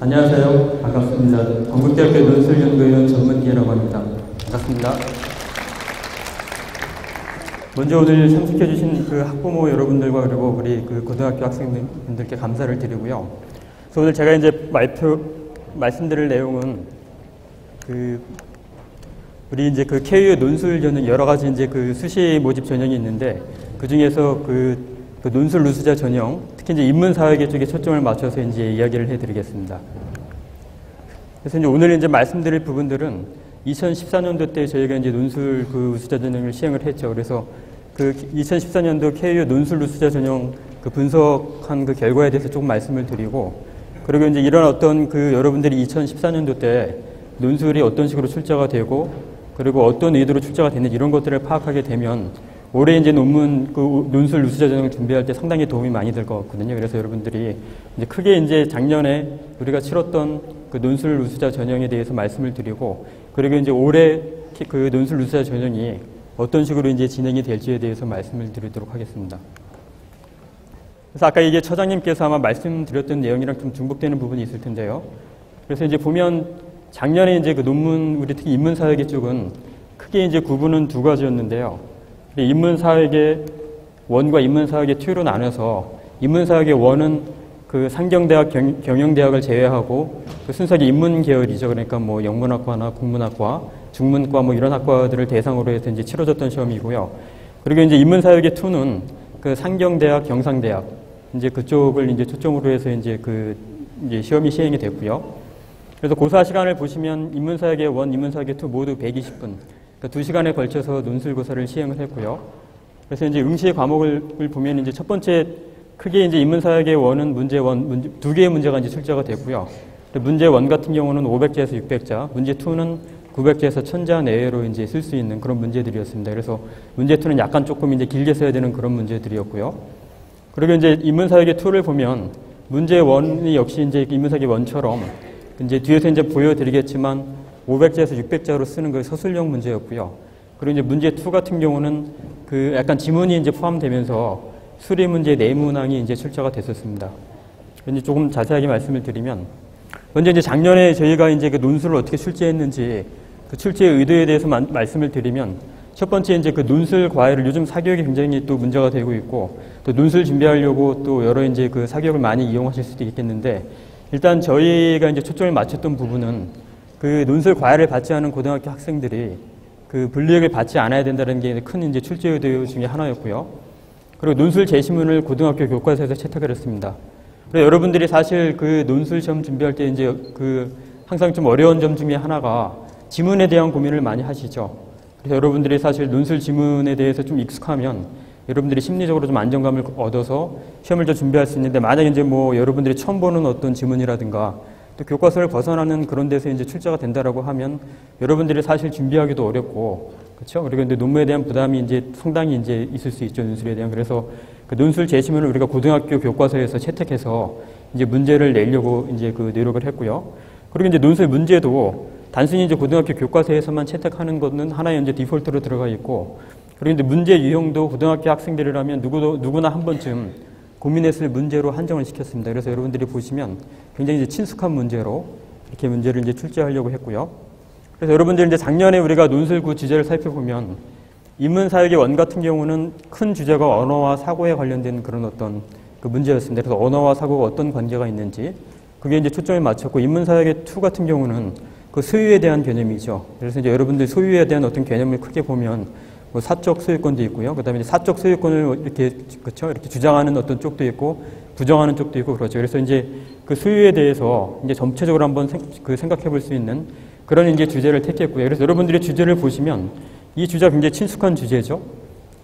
안녕하세요. 반갑습니다. 건국대학교 논술연구위원 전문기라고 합니다. 반갑습니다. 먼저 오늘 참석해주신 그 학부모 여러분들과 그리고 우리 그 고등학교 학생분들께 감사를 드리고요. 그래서 오늘 제가 이제 말씀드릴 내용은 우리 이제 그 KU 논술 전형 여러 가지 이제 그 수시 모집 전형이 있는데 그 중에서 그 논술 누수자 전형, 특히 이제 인문사회계 쪽에 초점을 맞춰서 이제 이야기를 해드리겠습니다. 그래서 이제 오늘 이제 말씀드릴 부분들은 2014년도 때 저희가 이제 논술 그 우수자 전형을 시행을 했죠. 그래서 그 2014년도 KU 논술 우수자 전형 그 분석한 그 결과에 대해서 조금 말씀을 드리고, 그리고 이제 이런 어떤 그 여러분들이 2014년도 때 논술이 어떤 식으로 출제가 되고, 그리고 어떤 의도로 출제가 되는지 이런 것들을 파악하게 되면 올해 이제 논문 그 논술 우수자 전형을 준비할 때 상당히 도움이 많이 될 것 같거든요. 그래서 여러분들이 이제 크게 이제 작년에 우리가 치렀던 그 논술 우수자 전형에 대해서 말씀을 드리고, 그리고 이제 올해 그 논술 우수자 전형이 어떤 식으로 이제 진행이 될지에 대해서 말씀을 드리도록 하겠습니다. 그래서 아까 이게 처장님께서 아마 말씀드렸던 내용이랑 좀 중복되는 부분이 있을 텐데요. 그래서 이제 보면 작년에 이제 그 논문, 우리 특히 인문사회계 쪽은 크게 이제 구분은 두 가지였는데요. 인문사회계 1과 인문사회계 2로 나눠서 인문사회계 1은 그 상경대학, 경영대학을 제외하고 그 순수하게 인문계열이죠. 그러니까 뭐 영문학과나 국문학과, 중문과 뭐 이런 학과들을 대상으로 해서 이제 치러졌던 시험이고요. 그리고 이제 인문사회계 2는 그 상경대학, 경상대학 이제 그쪽을 이제 초점으로 해서 이제 이제 시험이 시행이 됐고요. 그래서 고사 시간을 보시면 인문사회계 1, 인문사회계 2 모두 120분. 그러니까 2시간에 걸쳐서 논술고사를 시행을 했고요. 그래서 이제 응시 과목을 보면 이제 첫 번째 크게 이제 인문사회계 1은 문제 2 개의 문제가 이제 출제가 됐고요. 문제 1 같은 경우는 500자에서 600자, 문제 2는 900자에서 1000자 내외로 이제 쓸 수 있는 그런 문제들이었습니다. 그래서 문제 2는 약간 조금 이제 길게 써야 되는 그런 문제들이었고요. 그리고 이제 인문사회계 2를 보면 문제 1이 역시 이제 인문사회계 1처럼 이제 뒤에서 이제 보여드리겠지만 500자에서 600자로 쓰는 그 서술형 문제였고요. 그리고 이제 문제 2 같은 경우는 그 약간 지문이 이제 포함되면서 수리 문제 네문항이 이제 출제가 됐었습니다. 이제 조금 자세하게 말씀을 드리면, 먼저 이제 작년에 저희가 이제 그 논술을 어떻게 출제했는지 그 출제의 의도에 대해서 말씀을 드리면, 첫 번째 이제 그 논술 과외를 요즘 사교육이 굉장히 또 문제가 되고 있고, 또 논술 준비하려고 또 여러 이제 그 사교육을 많이 이용하실 수도 있겠는데, 일단 저희가 이제 초점을 맞췄던 부분은 그 논술 과외를 받지 않은 고등학교 학생들이 그 불이익을 받지 않아야 된다는 게 큰 이제 출제 의도 중에 하나였고요. 그리고 논술 제시문을 고등학교 교과서에서 채택을 했습니다. 그리고 여러분들이 사실 그 논술 시험 준비할 때 이제 그 항상 좀 어려운 점 중에 하나가 지문에 대한 고민을 많이 하시죠. 그래서 여러분들이 사실 논술 지문에 대해서 좀 익숙하면 여러분들이 심리적으로 좀 안정감을 얻어서 시험을 좀 준비할 수 있는데, 만약에 이제 뭐 여러분들이 처음 보는 어떤 지문이라든가 또 교과서를 벗어나는 그런 데서 이제 출제가 된다라고 하면 여러분들이 사실 준비하기도 어렵고, 그렇죠? 그리고 이제 논문에 대한 부담이 이제 상당히 이제 있을 수 있죠, 논술에 대한. 그래서 그 논술 제시문을 우리가 고등학교 교과서에서 채택해서 이제 문제를 내려고 이제 그 노력을 했고요. 그리고 이제 논술 문제도 단순히 이제 고등학교 교과서에서만 채택하는 것은 하나의 이제 디폴트로 들어가 있고, 그리고 이제 문제 유형도 고등학교 학생들이라면 누구나 한 번쯤 고민했을 문제로 한정을 시켰습니다. 그래서 여러분들이 보시면 굉장히 이제 친숙한 문제로 이렇게 문제를 이제 출제하려고 했고요. 그래서 여러분들이 이제 작년에 우리가 논술구 주제를 살펴보면 인문사회계 1 같은 경우는 큰 주제가 언어와 사고에 관련된 그런 어떤 그 문제였습니다. 그래서 언어와 사고가 어떤 관계가 있는지 그게 이제 초점을 맞췄고, 인문사회계 2 같은 경우는 그 소유에 대한 개념이죠. 그래서 이제 여러분들 소유에 대한 어떤 개념을 크게 보면 뭐 사적 소유권도 있고요. 그다음에 이제 사적 소유권을 이렇게 그렇죠, 이렇게 주장하는 어떤 쪽도 있고 부정하는 쪽도 있고 그렇죠. 그래서 이제 그 소유에 대해서 이제 전체적으로 한번 생각해볼 수 있는 그런 이제 주제를 택했고요. 그래서 여러분들이 주제를 보시면 이 주제가 굉장히 친숙한 주제죠.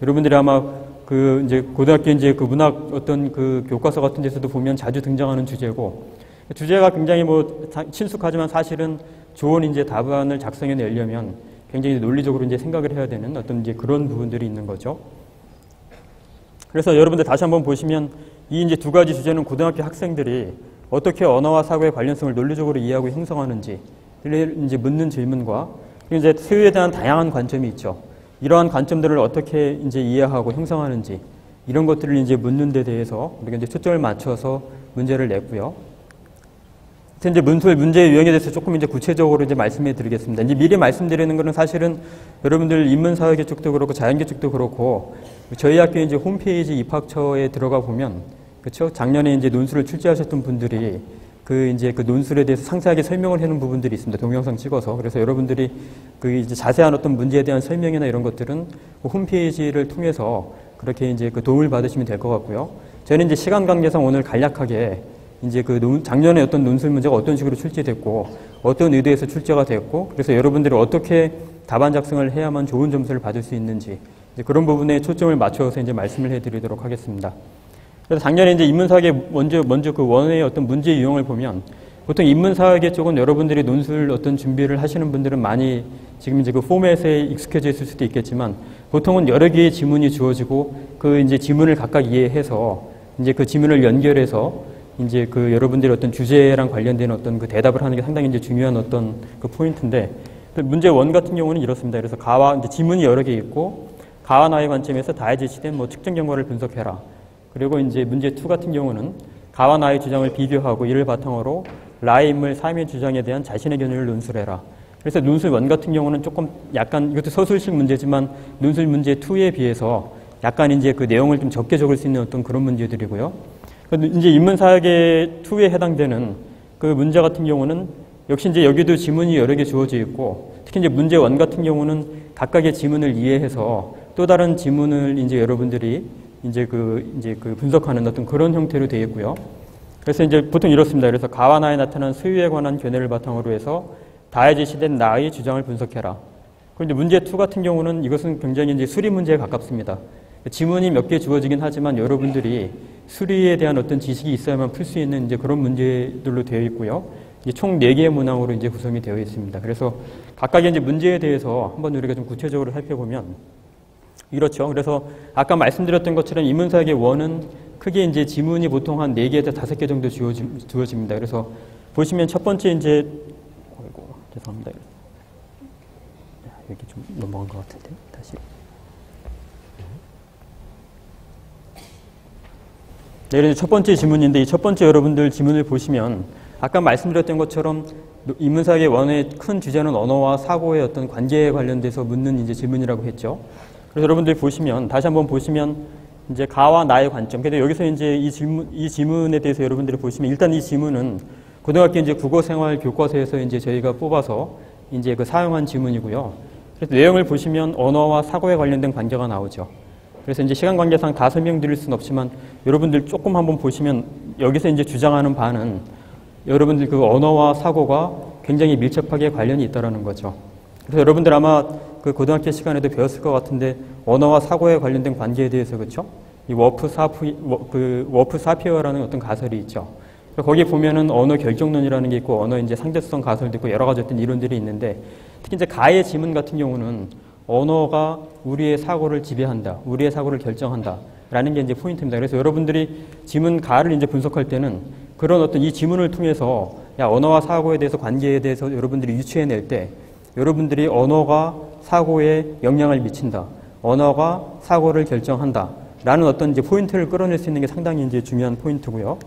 여러분들이 아마 그 이제 고등학교 이제 그 문학 어떤 그 교과서 같은 데서도 보면 자주 등장하는 주제고, 주제가 굉장히 뭐 친숙하지만 사실은 좋은 이제 답안을 작성해 내려면 굉장히 논리적으로 이제 생각을 해야 되는 어떤 이제 그런 부분들이 있는 거죠. 그래서 여러분들 다시 한번 보시면 이 이제 두 가지 주제는 고등학교 학생들이 어떻게 언어와 사고의 관련성을 논리적으로 이해하고 형성하는지 이제 묻는 질문과, 그리고 이제 소유에 대한 다양한 관점이 있죠. 이러한 관점들을 어떻게 이제 이해하고 형성하는지 이런 것들을 이제 묻는 데 대해서 우리가 이제 초점을 맞춰서 문제를 냈고요. 이제 문술 문제 유형에 대해서 조금 이제 구체적으로 이제 말씀해 드리겠습니다. 이제 미리 말씀드리는 거는 사실은 여러분들 인문사회계 쪽도 그렇고 자연계 쪽도 그렇고 저희 학교 이제 홈페이지 입학처에 들어가 보면 그렇죠? 작년에 이제 논술을 출제하셨던 분들이 이제 그 논술에 대해서 상세하게 설명을 해놓은 부분들이 있습니다. 동영상 찍어서. 그래서 여러분들이 이제 자세한 어떤 문제에 대한 설명이나 이런 것들은 그 홈페이지를 통해서 그렇게 이제 그 도움을 받으시면 될 것 같고요. 저는 이제 시간 관계상 오늘 간략하게 이제 작년에 어떤 논술 문제가 어떤 식으로 출제됐고 어떤 의도에서 출제가 됐고 그래서 여러분들이 어떻게 답안 작성을 해야만 좋은 점수를 받을 수 있는지 이제 그런 부분에 초점을 맞춰서 이제 말씀을 해드리도록 하겠습니다. 그래서 작년에 이제 인문사회계 먼저 그 원의 어떤 문제 유형을 보면 보통 인문사회계 쪽은 여러분들이 논술 어떤 준비를 하시는 분들은 많이 지금 이제 그 포맷에 익숙해져 있을 수도 있겠지만 보통은 여러 개의 지문이 주어지고 그 이제 지문을 각각 이해해서 이제 그 지문을 연결해서 이제 그 여러분들이 어떤 주제랑 관련된 어떤 그 대답을 하는 게 상당히 이제 중요한 어떤 그 포인트인데 문제 원 같은 경우는 이렇습니다. 그래서 가와 이제 지문이 여러 개 있고 가와 나의 관점에서 다에 제시된 뭐 특정 경과를 분석해라. 그리고 이제 문제 2 같은 경우는 가와 나의 주장을 비교하고 이를 바탕으로 라의 인물 3의 주장에 대한 자신의 견해를 논술해라. 그래서 논술 1 같은 경우는 조금 약간 이것도 서술식 문제지만 논술 문제 2에 비해서 약간 이제 그 내용을 좀 적게 적을 수 있는 어떤 그런 문제들이고요. 이제 인문사회계 2에 해당되는 그 문제 같은 경우는 역시 이제 여기도 지문이 여러 개 주어져 있고 특히 이제 문제 1 같은 경우는 각각의 지문을 이해해서 또 다른 지문을 이제 여러분들이 이제 그 분석하는 어떤 그런 형태로 되어 있고요. 그래서 이제 보통 이렇습니다. 그래서 가와 나에 나타난 소유에 관한 견해를 바탕으로 해서 다에 제시된 나의 주장을 분석해라. 그런데 문제 2 같은 경우는 이것은 굉장히 이제 수리 문제에 가깝습니다. 지문이 몇 개 주어지긴 하지만 여러분들이 수리에 대한 어떤 지식이 있어야만 풀 수 있는 이제 그런 문제들로 되어 있고요. 이제 총 4개의 문항으로 이제 구성이 되어 있습니다. 그래서 각각의 이제 문제에 대해서 한번 우리가 좀 구체적으로 살펴보면 이렇죠. 그래서 아까 말씀드렸던 것처럼 인문사회계 1은 크게 이제 지문이 보통 한 4개에서 5개 정도 주어집니다. 그래서 보시면 첫 번째 이제 죄송합니다. 여기 좀 넘어간 것 같은데 다시. 네, 그래서 첫 번째 지문인데 이 첫 번째 여러분들 지문을 보시면 아까 말씀드렸던 것처럼 인문사회계 1의 큰 주제는 언어와 사고의 어떤 관계에 관련돼서 묻는 이제 질문이라고 했죠. 그래서 여러분들 보시면 다시 한번 보시면 이제 가와 나의 관점. 근데 여기서 이제 이 지문에 대해서 여러분들이 보시면 일단 이 지문은 고등학교 이제 국어생활 교과서에서 이제 저희가 뽑아서 이제 그 사용한 지문이고요. 그래서 내용을 보시면 언어와 사고에 관련된 관계가 나오죠. 그래서 이제 시간 관계상 다 설명드릴 수는 없지만 여러분들 조금 한번 보시면 여기서 이제 주장하는 바는 여러분들 그 언어와 사고가 굉장히 밀접하게 관련이 있다라는 거죠. 그래서 여러분들 아마 그 고등학교 시간에도 배웠을 것 같은데 언어와 사고에 관련된 관계에 대해서 그렇죠? 이 워프 사피어라는 어떤 가설이 있죠. 거기 보면은 언어 결정론이라는 게 있고 언어 이제 상대성 가설도 있고 여러 가지 어떤 이론들이 있는데 특히 이제 가의 지문 같은 경우는 언어가 우리의 사고를 지배한다, 우리의 사고를 결정한다. 라는 게 이제 포인트입니다. 그래서 여러분들이 지문 가를 이제 분석할 때는 그런 어떤 이 지문을 통해서 언어와 사고에 대해서 관계에 대해서 여러분들이 유추해낼 때 여러분들이 언어가 사고에 영향을 미친다, 언어가 사고를 결정한다. 라는 어떤 이제 포인트를 끌어낼 수 있는 게 상당히 이제 중요한 포인트고요.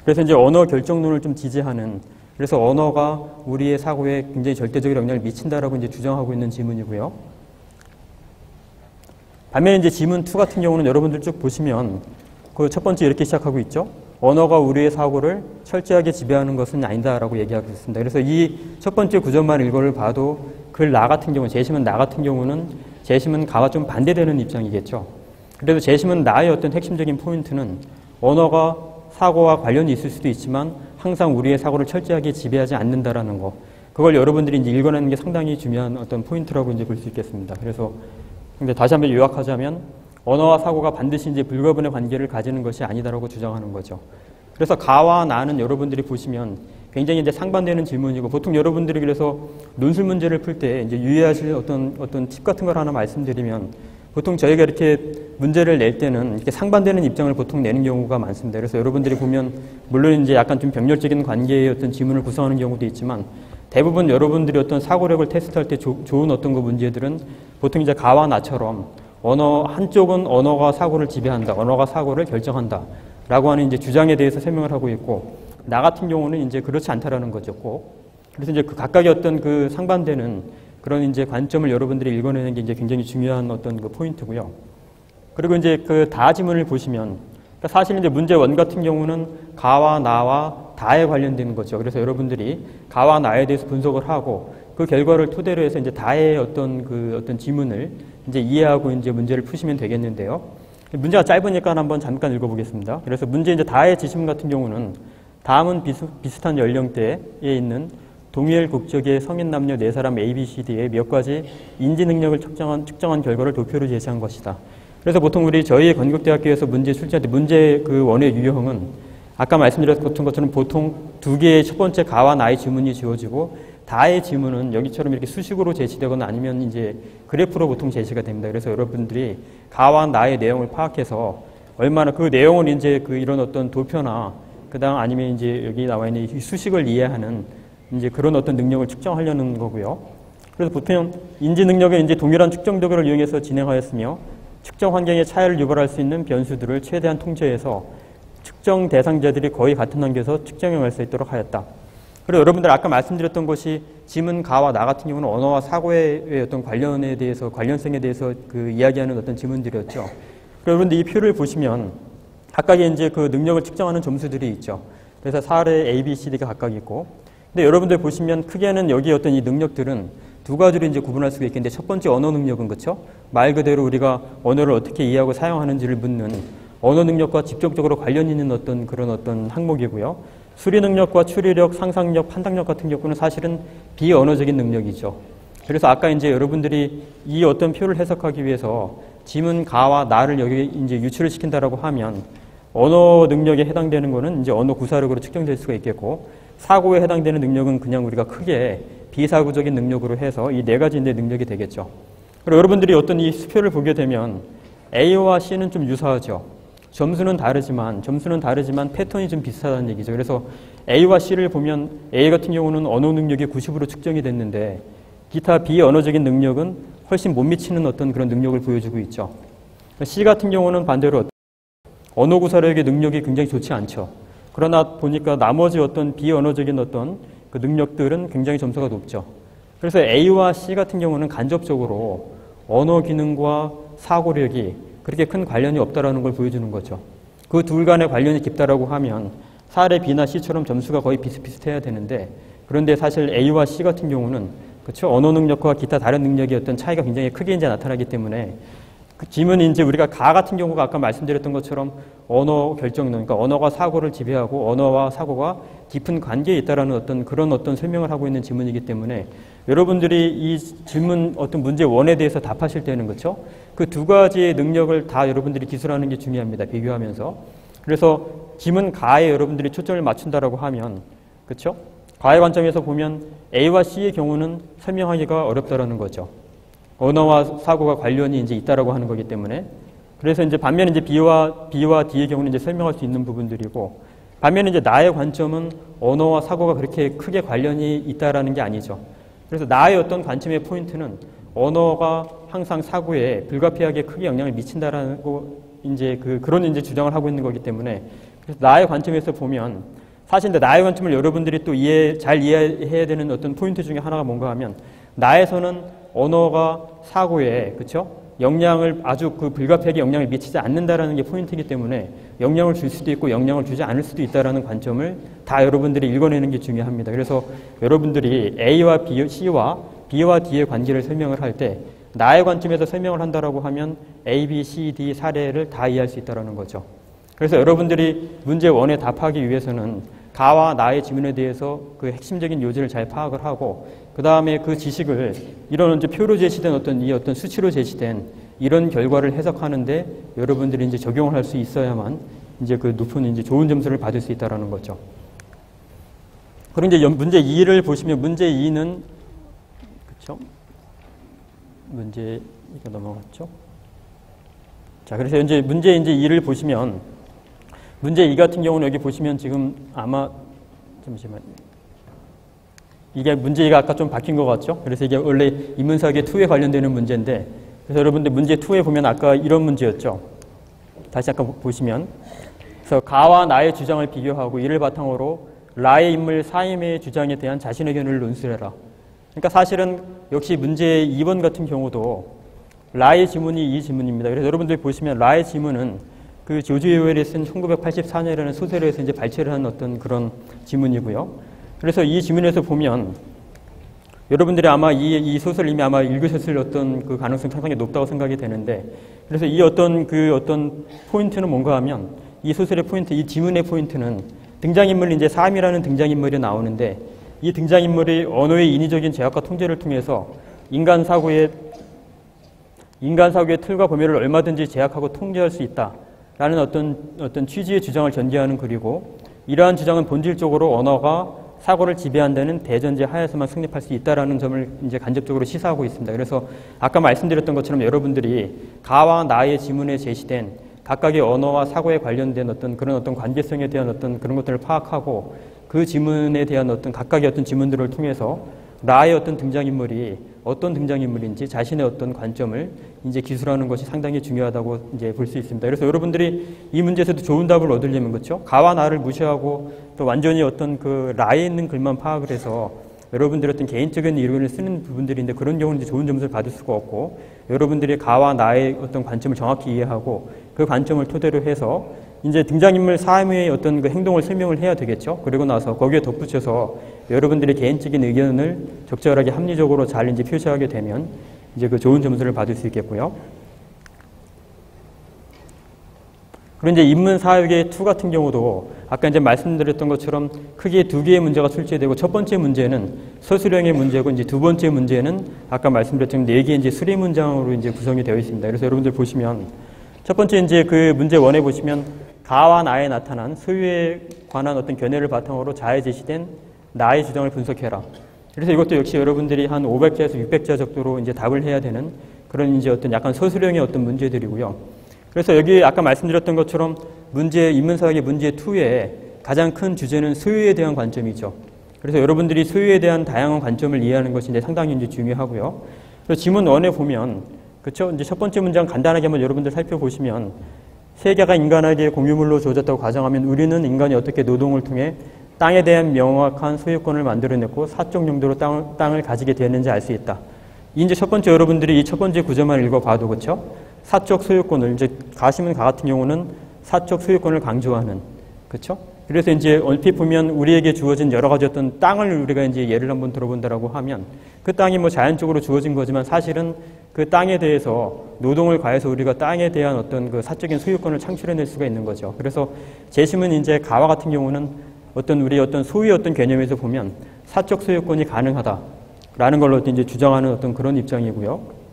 그래서 이제 언어 결정론을 좀 지지하는 그래서 언어가 우리의 사고에 굉장히 절대적인 영향을 미친다라고 이제 주장하고 있는 지문이고요. 반면에 이제 지문 2 같은 경우는 여러분들 쭉 보시면 그 첫 번째 이렇게 시작하고 있죠. 언어가 우리의 사고를 철저하게 지배하는 것은 아니다라고 얘기하고 있습니다. 그래서 이 첫 번째 구절만 읽어를 봐도 글 나 같은 경우, 재심은 나 같은 경우는 재심은 가와 좀 반대되는 입장이겠죠. 그래도 재심은 나의 어떤 핵심적인 포인트는 언어가 사고와 관련이 있을 수도 있지만 항상 우리의 사고를 철저하게 지배하지 않는다라는 거. 그걸 여러분들이 이제 읽어내는 게 상당히 중요한 어떤 포인트라고 이제 볼 수 있겠습니다. 그래서 근데 다시 한번 요약하자면 언어와 사고가 반드시 이제 불가분의 관계를 가지는 것이 아니다라고 주장하는 거죠. 그래서 가와 나는 여러분들이 보시면 굉장히 이제 상반되는 질문이고 보통 여러분들이 그래서 논술 문제를 풀 때 이제 유의하실 어떤 팁 같은 걸 하나 말씀드리면 보통 저희가 이렇게 문제를 낼 때는 이렇게 상반되는 입장을 보통 내는 경우가 많습니다. 그래서 여러분들이 보면 물론 이제 약간 좀 병렬적인 관계의 어떤 지문을 구성하는 경우도 있지만 대부분 여러분들이 어떤 사고력을 테스트할 때 좋은 어떤 그 문제들은 보통 이제 가와 나처럼 한쪽은 언어가 사고를 지배한다, 언어가 사고를 결정한다 라고 하는 이제 주장에 대해서 설명을 하고 있고 나 같은 경우는 이제 그렇지 않다라는 거죠, 꼭. 그래서 이제 그 각각의 어떤 그 상반되는 그런 이제 관점을 여러분들이 읽어내는 게 이제 굉장히 중요한 어떤 그 포인트고요. 그리고 이제 그 다 지문을 보시면, 그러니까 사실 이제 문제 원 같은 경우는 가와 나와 다에 관련되는 거죠. 그래서 여러분들이 가와 나에 대해서 분석을 하고 그 결과를 토대로 해서 이제 다의 어떤 지문을 이제 이해하고 이제 문제를 푸시면 되겠는데요. 문제가 짧으니까 한번 잠깐 읽어보겠습니다. 그래서 문제 이제 다의 지문 같은 경우는 다음은 비슷한 연령대에 있는 동일 국적의 성인 남녀 4사람 A, B, C, D의 몇 가지 인지 능력을 측정한 결과를 도표로 제시한 것이다. 그래서 보통 저희 건국대학교에서 문제 출제할 때 문제 그 원의 유형은 아까 말씀드렸던 것처럼 보통 2개의 첫 번째 가와 나의 지문이 지워지고 다의 지문은 여기처럼 이렇게 수식으로 제시되거나 아니면 이제 그래프로 보통 제시가 됩니다. 그래서 여러분들이 가와 나의 내용을 파악해서 얼마나 그 내용을 이제 그 이런 어떤 도표나 그다음 아니면 이제 여기 나와 있는 이 수식을 이해하는 이제 그런 어떤 능력을 측정하려는 거고요. 그래서 보통 인지 능력은 이제 동일한 측정 도구를 이용해서 진행하였으며 측정 환경의 차이를 유발할 수 있는 변수들을 최대한 통제해서 측정 대상자들이 거의 같은 단계에서 측정할 수 있도록 하였다. 그리고 여러분들 아까 말씀드렸던 것이 지문 가와 나 같은 경우는 언어와 사고의 어떤 관련성에 대해서 그 이야기하는 어떤 지문들이었죠. 그리고 여러분들 이 표를 보시면 각각의 이제 그 능력을 측정하는 점수들이 있죠. 그래서 사례 A, B, C, D가 각각 있고. 근데 여러분들 보시면 크게는 여기 어떤 이 능력들은 두 가지로 이제 구분할 수가 있겠는데 첫 번째 언어 능력은 그렇죠. 말 그대로 우리가 언어를 어떻게 이해하고 사용하는지를 묻는 언어 능력과 직접적으로 관련 있는 그런 어떤 항목이고요. 수리 능력과 추리력, 상상력, 판단력 같은 경우는 사실은 비언어적인 능력이죠. 그래서 아까 이제 여러분들이 이 어떤 표를 해석하기 위해서 지문 가와 나를 여기 이제 유출을 시킨다라고 하면 언어 능력에 해당되는 거는 이제 언어 구사력으로 측정될 수가 있겠고 사고에 해당되는 능력은 그냥 우리가 크게 비사고적인 능력으로 해서 이 4가지의 능력이 되겠죠. 그리고 여러분들이 어떤 이 수표를 보게 되면 A와 C는 좀 유사하죠. 점수는 다르지만 패턴이 좀 비슷하다는 얘기죠. 그래서 A와 C를 보면 A 같은 경우는 언어 능력이 90으로 측정이 됐는데 기타 비언어적인 능력은 훨씬 못 미치는 어떤 그런 능력을 보여주고 있죠. C 같은 경우는 반대로 언어 구사력의 능력이 굉장히 좋지 않죠. 그러나 보니까 나머지 어떤 비언어적인 어떤 그 능력들은 굉장히 점수가 높죠. 그래서 A와 C 같은 경우는 간접적으로 언어 기능과 사고력이 그렇게 큰 관련이 없다라는 걸 보여주는 거죠. 그 둘 간의 관련이 깊다라고 하면 사례 B나 C처럼 점수가 거의 비슷비슷해야 되는데 그런데 사실 A와 C 같은 경우는 그렇죠. 언어 능력과 기타 다른 능력의 어떤 차이가 굉장히 크게 이제 나타나기 때문에 그 지문이 이제 우리가 가 같은 경우가 아까 말씀드렸던 것처럼 언어 결정론, 그러니까 언어가 사고를 지배하고 언어와 사고가 깊은 관계에 있다라는 그런 어떤 설명을 하고 있는 지문이기 때문에 여러분들이 이 질문 어떤 문제 원에 대해서 답하실 때는 그렇죠. 그 두 가지의 능력을 다 여러분들이 기술하는 게 중요합니다. 비교하면서. 그래서 지문 가에 여러분들이 초점을 맞춘다라고 하면 그렇죠. 가의 관점에서 보면 A와 C의 경우는 설명하기가 어렵다라는 거죠. 언어와 사고가 관련이 이제 있다라고 하는 거기 때문에. 그래서 이제 반면 이제 B와 D의 경우는 이제 설명할 수 있는 부분들이고, 반면 이제 나의 관점은 언어와 사고가 그렇게 크게 관련이 있다라는 게 아니죠. 그래서 나의 어떤 관점의 포인트는 언어가 항상 사고에 불가피하게 크게 영향을 미친다라고 이제 그런 이제 주장을 하고 있는 거기 때문에, 그래서 나의 관점에서 보면 사실 나의 관점을 여러분들이 또 잘 이해해야 되는 어떤 포인트 중에 하나가 뭔가 하면, 나에서는 언어가 사고에 그렇죠? 영향을 아주 불가피하게 영향을 미치지 않는다라는 게 포인트이기 때문에 영향을 줄 수도 있고 영향을 주지 않을 수도 있다라는 관점을 다 여러분들이 읽어내는 게 중요합니다. 그래서 여러분들이 A와 B, C와 B와 D의 관계를 설명을 할 때 나의 관점에서 설명을 한다라고 하면 A, B, C, D 사례를 다 이해할 수 있다라는 거죠. 그래서 여러분들이 문제 1에 답하기 위해서는 가와 나의 지문에 대해서 그 핵심적인 요지를 잘 파악을 하고, 그 다음에 그 지식을 이런 이제 표로 제시된 어떤 수치로 제시된 이런 결과를 해석하는데 여러분들이 이제 적용을 할 수 있어야만 이제 그 높은 이제 좋은 점수를 받을 수 있다라는 거죠. 그리고 이제 문제 2를 보시면 문제 2는 그렇죠? 문제 이거 넘어갔죠? 자, 그래서 이제 문제 2를 보시면 문제 2 같은 경우는 여기 보시면 지금 아마 잠시만요. 이게 문제 2가 아까 좀 바뀐 것 같죠? 그래서 이게 원래 인문사학의 2에 관련되는 문제인데, 그래서 여러분들 문제 2에 보면 아까 이런 문제였죠. 다시 아까 보시면, 그래서 가와 나의 주장을 비교하고 이를 바탕으로 라의 인물 사임의 주장에 대한 자신의 견해를 논술해라. 그러니까 사실은 역시 문제 2번 같은 경우도 라의 지문이 이 지문입니다. 그래서 여러분들이 보시면 라의 지문은 그 조지 오웰이 쓴 1984년이라는 소설에서 이제 발췌를 한 어떤 그런 지문이고요. 그래서 이 지문에서 보면 여러분들이 아마 이 소설을 이미 아마 읽으셨을 어떤 그 가능성이 상당히 높다고 생각이 되는데, 그래서 이 어떤 포인트는 뭔가 하면 이 소설의 포인트, 이 지문의 포인트는 등장인물 이제 삶이라는 등장인물이 나오는데 이 등장인물이 언어의 인위적인 제약과 통제를 통해서 인간 사고의 틀과 범위를 얼마든지 제약하고 통제할 수 있다라는 어떤 취지의 주장을 전개하는 글이고, 이러한 주장은 본질적으로 언어가 사고를 지배한다는 대전제 하에서만 성립할 수 있다라는 점을 이제 간접적으로 시사하고 있습니다. 그래서 아까 말씀드렸던 것처럼 여러분들이 가와 나의 지문에 제시된 각각의 언어와 사고에 관련된 어떤 관계성에 대한 어떤 그런 것들을 파악하고 그 지문에 대한 어떤 각각의 어떤 지문들을 통해서 라의 어떤 등장인물이 어떤 등장인물인지 자신의 어떤 관점을 이제 기술하는 것이 상당히 중요하다고 이제 볼 수 있습니다. 그래서 여러분들이 이 문제에서도 좋은 답을 얻으려면, 그렇죠? 가와 나를 무시하고 또 완전히 어떤 그 라에 있는 글만 파악을 해서 여러분들의 어떤 개인적인 이론을 쓰는 부분들인데, 그런 경우는 이제 좋은 점수를 받을 수가 없고, 여러분들이 가와 나의 어떤 관점을 정확히 이해하고 그 관점을 토대로 해서 이제 등장인물 삶의 어떤 그 행동을 설명을 해야 되겠죠. 그리고 나서 거기에 덧붙여서 여러분들의 개인적인 의견을 적절하게 합리적으로 잘 이제 표시하게 되면 이제 그 좋은 점수를 받을 수 있겠고요. 그리고 이제 인문 사역의 2 같은 경우도 아까 이제 말씀드렸던 것처럼 크게 2개의 문제가 출제되고, 첫 번째 문제는 서술형의 문제고, 이제 두 번째 문제는 아까 말씀드렸던 4개의 이제 수리 문장으로 이제 구성이 되어 있습니다. 그래서 여러분들 보시면 첫 번째 이제 그 문제 1에 보시면 가와 나에 나타난 소유에 관한 어떤 견해를 바탕으로 자에 제시된 나의 주장을 분석해라. 그래서 이것도 역시 여러분들이 한 500자에서 600자 정도로 이제 답을 해야 되는 그런 이제 어떤 약간 서술형의 어떤 문제들이고요. 그래서 여기 아까 말씀드렸던 것처럼 인문사역의 문제 2의 가장 큰 주제는 소유에 대한 관점이죠. 그래서 여러분들이 소유에 대한 다양한 관점을 이해하는 것이 이제 상당히 이제 중요하고요. 그래서 지문 1에 보면, 그렇죠? 이제 첫 번째 문장 간단하게 한번 여러분들 살펴보시면, 세계가 인간에게 공유물로 주어졌다고 가정하면 우리는 인간이 어떻게 노동을 통해 땅에 대한 명확한 소유권을 만들어냈고 사적 용도로 땅을 가지게 되었는지 알 수 있다. 이제 첫 번째 여러분들이 이 첫 번째 구절만 읽어봐도, 그렇죠? 사적 소유권을, 이제 가시문 가 같은 경우는 사적 소유권을 강조하는, 그렇죠? 그래서 이제 얼핏 보면 우리에게 주어진 여러 가지 어떤 땅을 우리가 이제 예를 한번 들어본다라고 하면 그 땅이 뭐 자연적으로 주어진 거지만 사실은 그 땅에 대해서 노동을 가해서 우리가 땅에 대한 어떤 그 사적인 소유권을 창출해낼 수가 있는 거죠. 그래서 재심은 이제 가와 같은 경우는 우리 소유의 어떤 개념에서 보면 사적 소유권이 가능하다라는 걸로 이제 주장하는 어떤 그런 입장이고요.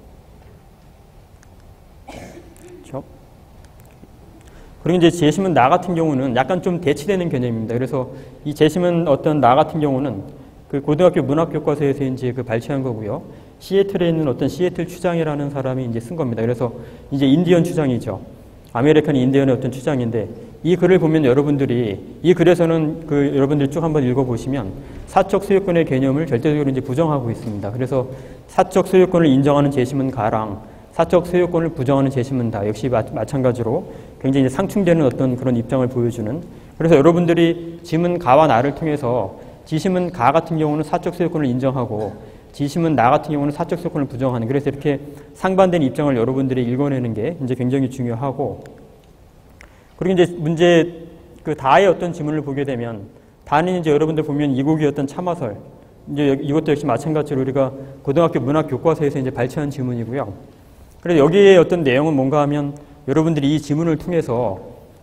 그리고 이제 재심은 나 같은 경우는 약간 좀 대치되는 개념입니다. 그래서 이 재심은 나 같은 경우는 그 고등학교 문학교과서에서 이제 그 발췌한 거고요. 시애틀에 있는 어떤 시애틀 추장이라는 사람이 이제 쓴 겁니다. 그래서 이제 인디언 추장이죠. 아메리칸 인디언의 어떤 추장인데, 이 글을 보면 여러분들이 이 글에서는 여러분들이 쭉 한번 읽어보시면 사적 소유권의 개념을 절대적으로 이제 부정하고 있습니다. 그래서 사적 소유권을 인정하는 재심은 가랑 사적 소유권을 부정하는 재심은 다 역시 마찬가지로 굉장히 이제 상충되는 어떤 그런 입장을 보여주는, 그래서 여러분들이 지문 가와 나를 통해서 지심은 가 같은 경우는 사적 소유권을 인정하고 지심은 나 같은 경우는 사적 소유권을 부정하는, 그래서 이렇게 상반된 입장을 여러분들이 읽어내는 게 이제 굉장히 중요하고, 그리고 이제 문제 다의 어떤 지문을 보게 되면 다는 이제 여러분들 보면 이곡의 어떤 참화설, 이제 이것도 역시 마찬가지로 우리가 고등학교 문학 교과서에서 이제 발췌한 지문이고요. 그래서 여기에 어떤 내용은 뭔가 하면 여러분들이 이 지문을 통해서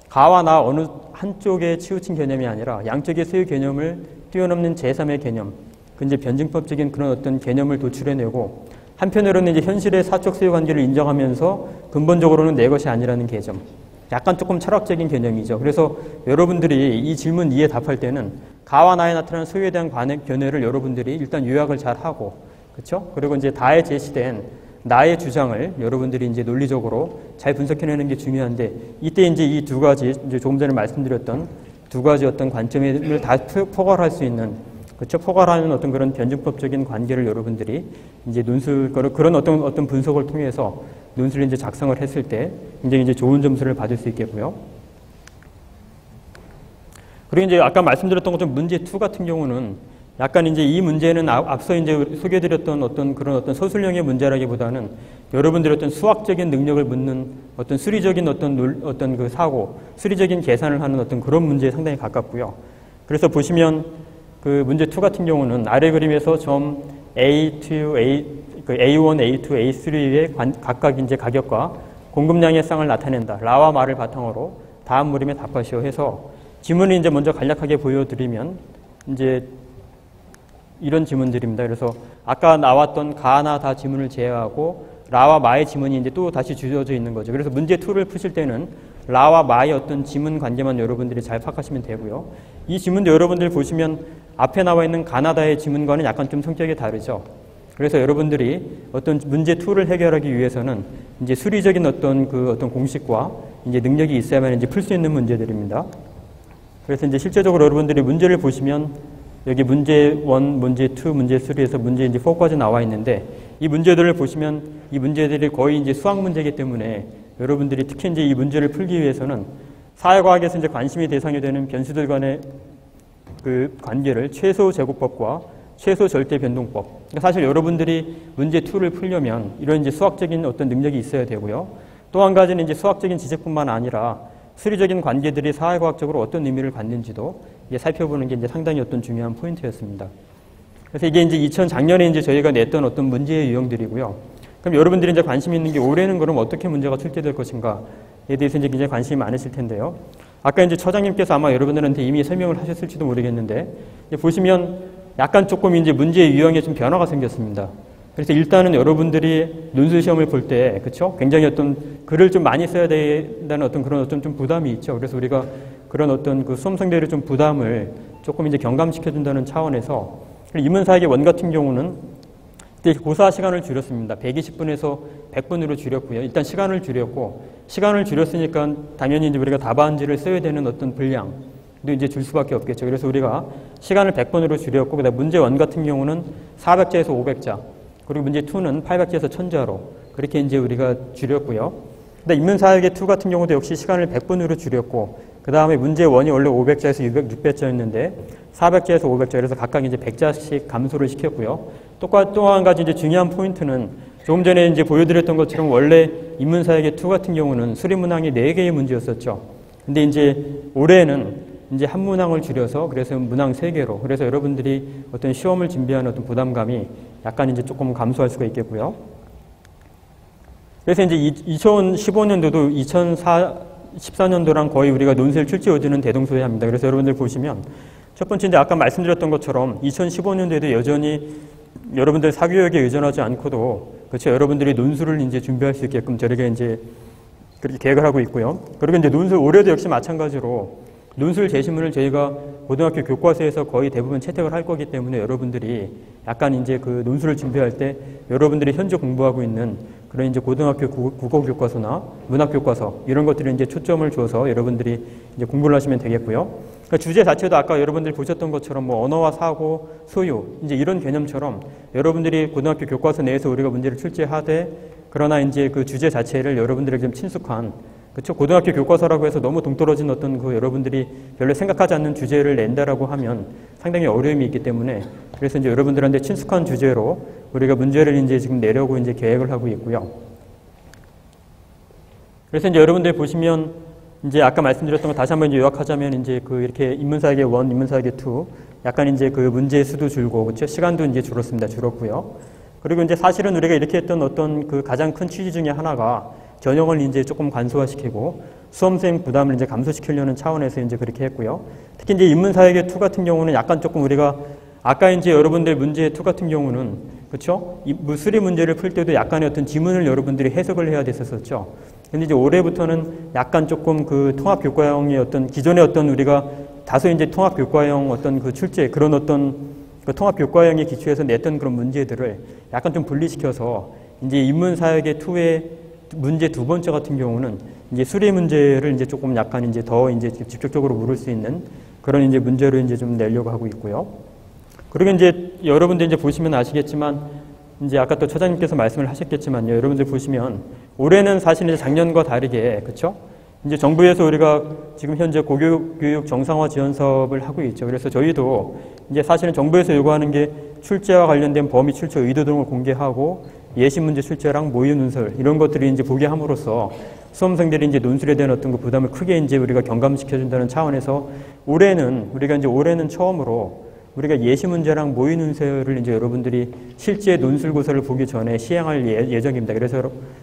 가와 나 어느 한쪽에 치우친 개념이 아니라 양쪽의 소유 개념을 뛰어넘는 제3의 개념, 그 이제 변증법적인 그런 어떤 개념을 도출해내고, 한편으로는 이제 현실의 사적 소유 관계를 인정하면서 근본적으로는 내 것이 아니라는 개념, 약간 조금 철학적인 개념이죠. 그래서 여러분들이 이 질문 2에 답할 때는 가와 나에 나타나는 소유에 대한 견해를 여러분들이 일단 요약을 잘 하고, 그렇죠? 그리고 이제 다에 제시된 나의 주장을 여러분들이 이제 논리적으로 잘 분석해내는 게 중요한데, 이때 이제 이 2가지, 이제 조금 전에 말씀드렸던 2가지 어떤 관점을 다 포괄할 수 있는, 그렇죠? 포괄하는 어떤 그런 변증법적인 관계를 여러분들이 이제 그런 어떤 분석을 통해서 논술을 이제 작성을 했을 때 굉장히 이제 좋은 점수를 받을 수 있겠고요. 그리고 이제 아까 말씀드렸던 것처럼 문제 2 같은 경우는 약간 이제 이 문제는 앞서 이제 소개해드렸던 어떤 서술형의 문제라기보다는 여러분들의 어떤 수학적인 능력을 묻는 어떤 수리적인 어떤 그 사고, 수리적인 계산을 하는 어떤 그런 문제에 상당히 가깝고요. 그래서 보시면 그 문제 2 같은 경우는 아래 그림에서 점 A2, A1, A2, A3의 각각 이제 가격과 공급량의 쌍을 나타낸다. 라와 마를 바탕으로 다음 물음에 답하시오 해서 지문을 이제 먼저 간략하게 보여드리면 이제 이런 지문들입니다. 그래서 아까 나왔던 가나 다 지문을 제외하고 라와 마의 지문이 이제 또 다시 주어져 있는 거죠. 그래서 문제 2를 푸실 때는 라와 마의 어떤 지문 관계만 여러분들이 잘 파악하시면 되고요. 이 지문도 여러분들 보시면 앞에 나와 있는 가나다의 지문과는 약간 좀 성격이 다르죠. 그래서 여러분들이 어떤 문제 2를 해결하기 위해서는 이제 수리적인 어떤 공식과 이제 능력이 있어야만 이제 풀 수 있는 문제들입니다. 그래서 이제 실제적으로 여러분들이 문제를 보시면 여기 문제 1, 문제 2, 문제 3에서 문제 이제 4까지 나와 있는데 이 문제들을 보시면 이 문제들이 거의 이제 수학 문제이기 때문에 여러분들이 특히 이제 이 문제를 풀기 위해서는 사회과학에서 이제 관심이 대상이 되는 변수들 간의 그 관계를 최소 제곱법과 최소 절대 변동법. 그러니까 사실 여러분들이 문제 2를 풀려면 이런 이제 수학적인 어떤 능력이 있어야 되고요. 또 한 가지는 이제 수학적인 지식뿐만 아니라 수리적인 관계들이 사회과학적으로 어떤 의미를 갖는지도 이제 살펴보는 게 이제 상당히 어떤 중요한 포인트였습니다. 그래서 이게 이제 작년에 이제 저희가 냈던 어떤 문제의 유형들이고요. 그럼 여러분들이 이제 관심 있는 게 올해는 그럼 어떻게 문제가 출제될 것인가에 대해서 이제 굉장히 관심이 많으실 텐데요. 아까 이제 처장님께서 아마 여러분들한테 이미 설명을 하셨을지도 모르겠는데 이제 보시면 약간 조금 이제 문제의 유형에 좀 변화가 생겼습니다. 그래서 일단은 여러분들이 논술 시험을 볼 때, 그렇죠? 굉장히 어떤 글을 좀 많이 써야 된다는 어떤 그런 어떤 좀 부담이 있죠. 그래서 우리가 그런 어떤 그 수험생들의 좀 부담을 조금 이제 경감시켜준다는 차원에서 인문사역의 원 같은 경우는 고사 시간을 줄였습니다. 120분에서 100분으로 줄였고요. 일단 시간을 줄였고, 시간을 줄였으니까 당연히 이제 우리가 답안지를 써야 되는 어떤 분량도 이제 줄 수밖에 없겠죠. 그래서 우리가 시간을 100분으로 줄였고, 그다음 문제 1 같은 경우는 400자에서 500자, 그리고 문제 2는 800자에서 1000자로 그렇게 이제 우리가 줄였고요. 그다음 인문사역의 2 같은 경우도 역시 시간을 100분으로 줄였고, 그 다음에 문제 1이 원래 500자에서 600자였는데 400자에서 500자, 그래서 각각 이제 100자씩 감소를 시켰고요. 또 한 가지 이제 중요한 포인트는 조금 전에 이제 보여드렸던 것처럼 원래 인문사역의 2 같은 경우는 수리문항이 4개의 문제였었죠. 근데 이제 올해는 이제 한 문항을 줄여서 그래서 문항 3개로, 그래서 여러분들이 어떤 시험을 준비하는 어떤 부담감이 약간 이제 조금 감소할 수가 있겠고요. 그래서 이제 2015년도도 2014년도랑 거의 우리가 논술 출제 여지는 대동소이합니다. 그래서 여러분들 보시면 첫 번째 이제 아까 말씀드렸던 것처럼 2015년도에도 여전히 여러분들 사교육에 의존하지 않고도 그렇죠. 여러분들이 논술을 이제 준비할 수 있게끔 저렇게 이제 그렇게 계획을 하고 있고요. 그리고 이제 논술 올해도 역시 마찬가지로 논술 제시문을 저희가 고등학교 교과서에서 거의 대부분 채택을 할 거기 때문에 여러분들이 약간 이제 그 논술을 준비할 때 여러분들이 현재 공부하고 있는 그런 이제 고등학교 국어 교과서나 문학 교과서 이런 것들을 이제 초점을 줘서 여러분들이 이제 공부를 하시면 되겠고요. 그러니까 주제 자체도 아까 여러분들이 보셨던 것처럼 뭐 언어와 사고, 소유 이제 이런 개념처럼 여러분들이 고등학교 교과서 내에서 우리가 문제를 출제하되 그러나 이제 그 주제 자체를 여러분들에게 좀 친숙한 그렇죠. 고등학교 교과서라고 해서 너무 동떨어진 어떤 그 여러분들이 별로 생각하지 않는 주제를 낸다라고 하면 상당히 어려움이 있기 때문에 그래서 이제 여러분들한테 친숙한 주제로 우리가 문제를 이제 지금 내려고 이제 계획을 하고 있고요. 그래서 이제 여러분들 보시면 이제 아까 말씀드렸던 거 다시 한번 이제 요약하자면 이제 그 이렇게 인문사역의 1, 인문사역의 2 약간 이제 그 문제 수도 줄고 그렇죠. 시간도 이제 줄었고요. 그리고 이제 사실은 우리가 이렇게 했던 어떤 그 가장 큰 취지 중에 하나가 전형을 이제 조금 간소화시키고 수험생 부담을 이제 감소시키려는 차원에서 이제 그렇게 했고요. 특히 이제 인문사역의 2 같은 경우는 약간 조금 우리가 아까 이제 여러분들 문제 2 같은 경우는 그렇죠? 수리 문제를 풀 때도 약간의 어떤 지문을 여러분들이 해석을 해야 됐었죠. 근데 이제 올해부터는 약간 조금 그 통합교과형의 어떤 기존의 어떤 우리가 다소 이제 통합교과형 어떤 그 출제 그런 어떤 그 통합교과형에 기초해서 냈던 그런 문제들을 약간 좀 분리시켜서 이제 인문사역의 2의 문제 2번째 같은 경우는 이제 수리 문제를 이제 조금 약간 이제 더 이제 직접적으로 물을 수 있는 그런 이제 문제로 이제 좀 내려고 하고 있고요. 그리고 이제 여러분들 이제 보시면 아시겠지만 이제 아까 또 처장님께서 말씀을 하셨겠지만요. 여러분들 보시면 올해는 사실 이제 작년과 다르게 그렇죠? 이제 정부에서 우리가 지금 현재 고교육 정상화 지원 사업을 하고 있죠. 그래서 저희도 이제 사실은 정부에서 요구하는 게 출제와 관련된 범위 출제 의도 등을 공개하고 예시 문제 출제랑 모의 논술 이런 것들이 이제 보게 함으로써 수험생들이 이제 논술에 대한 어떤 그 부담을 크게 이제 우리가 경감시켜준다는 차원에서 올해는 처음으로 우리가 예시 문제랑 모의 논술을 이제 여러분들이 실제 논술고사를 보기 전에 시행할 예정입니다. 그래서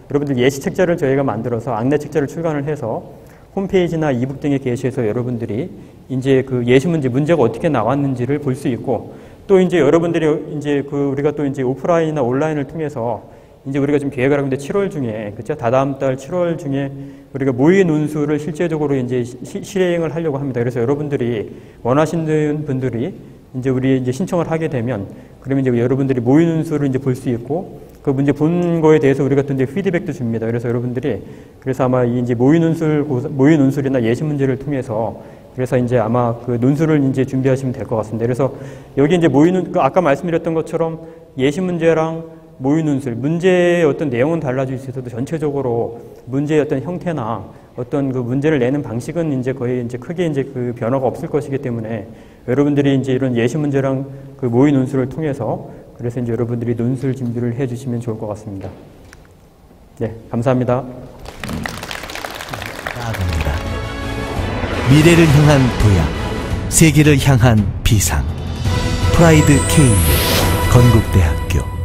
여러분들 예시 책자를 저희가 만들어서 안내 책자를 출간을 해서 홈페이지나 이북 등에 게시해서 여러분들이 이제 그 예시 문제가 어떻게 나왔는지를 볼 수 있고 또 이제 여러분들이 이제 우리가 또 이제 오프라인이나 온라인을 통해서 이제 우리가 지금 계획을 하고 있는데 7월 중에 그렇죠? 다다음 달 7월 중에 우리가 모의 논술을 실제적으로 이제 실행을 하려고 합니다. 그래서 여러분들이 원하시는 분들이 이제 우리 이제 신청을 하게 되면 그러면 이제 여러분들이 모의 논술을 이제 볼 수 있고 그 문제 본 거에 대해서 우리가 또 이제 피드백도 줍니다. 그래서 여러분들이 그래서 아마 이 이제 모의 논술이나 예시 문제를 통해서 그래서 이제 아마 그 논술을 이제 준비하시면 될 것 같습니다. 그래서 여기 이제 아까 말씀드렸던 것처럼 예시 문제랑 모의 논술, 문제의 어떤 내용은 달라질 수 있어도 전체적으로 문제의 어떤 형태나 어떤 그 문제를 내는 방식은 이제 거의 이제 크게 이제 그 변화가 없을 것이기 때문에 여러분들이 이제 이런 예시 문제랑 그 모의 논술을 통해서 그래서 이제 여러분들이 논술 준비를 해 주시면 좋을 것 같습니다. 네, 감사합니다. 나아갑니다. 미래를 향한 도약, 세계를 향한 비상. 프라이드 K 건국대학교.